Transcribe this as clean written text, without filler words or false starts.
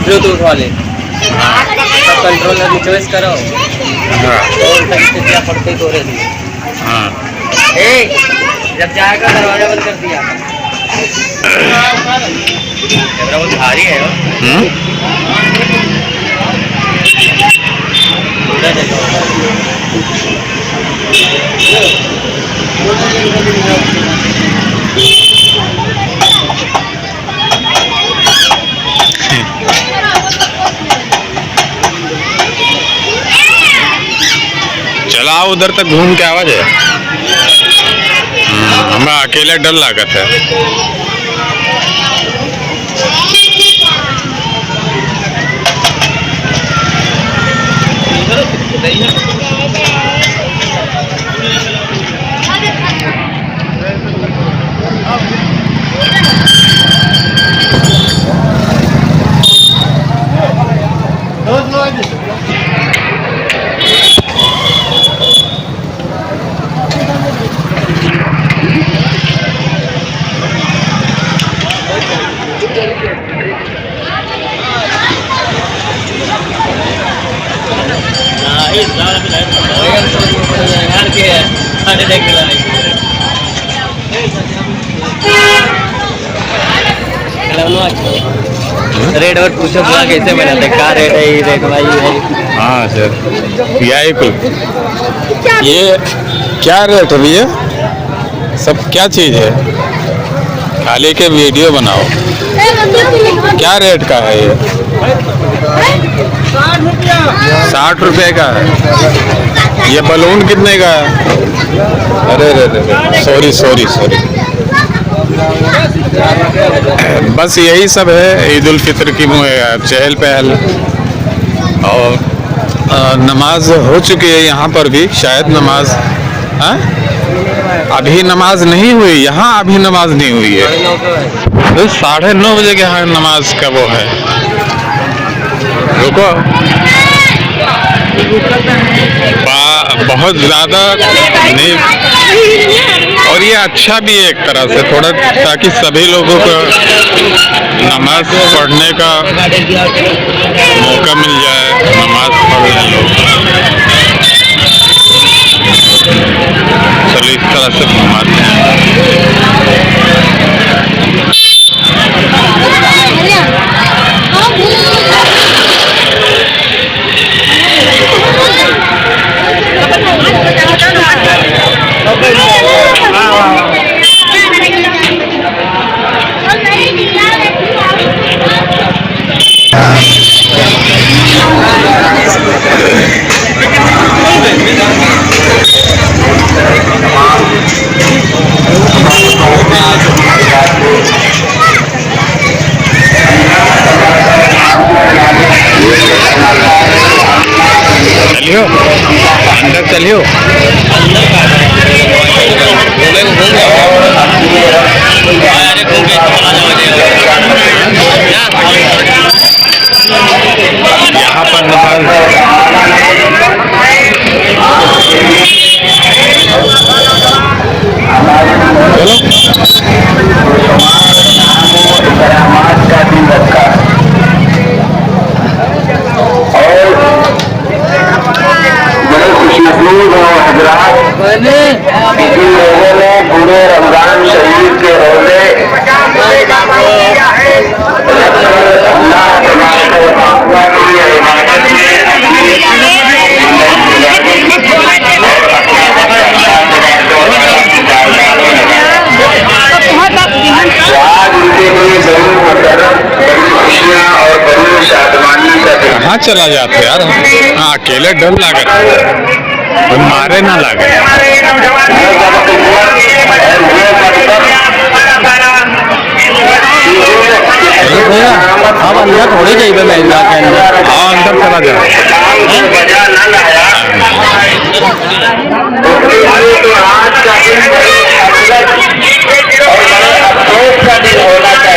Bluetooth वाले सब controller में चॉइस करो। हाँ और तरीके क्या पड़ते तो रही। हाँ जब जाएगा दरवाजा बंद कर दिया। कैमरा बहुत भारी है। चला उधर तक घूम के आवाज है। हमें अकेले डर लागत है। रेट और पूछो पूरा कैसे बनाते, क्या रेट है, ये रेट भाई है। हाँ सर यही कुल ये क्या रेट है भैया? सब क्या चीज़ है? खाली के वीडियो बनाओ। क्या रेट का है ये? 60 रुपये का है। ये बलून कितने का है? अरे रे सॉरी सॉरी सॉरी। बस यही सब है ईद उल फितर की चहल पहल। और नमाज हो चुकी है यहाँ पर भी शायद नमाज। हाँ अभी नमाज नहीं हुई यहाँ, अभी नमाज नहीं हुई है। तो 9:30 बजे के यहाँ नमाज का वो है। रुको बहुत ज़्यादा नहीं। और ये अच्छा भी है एक तरह से थोड़ा, ताकि सभी लोगों को नमाज पढ़ने का मौका मिल जाए, नमाज पढ़ लें लोग। चलो इस तरह से घुमाते हैं। चलियो अंदर चलियो। यहाँ पर लोगों ने पूरे रमजान शरीफ के रोजे कहाँ चला जाते यार? हाँ अकेले डर लागत है, मारे ना लागे। भैया अब अंदर थोड़ी जाइए महिला के अंदर। हाँ अंदर चला जाए। अफसोस का दिन होना चाहिए।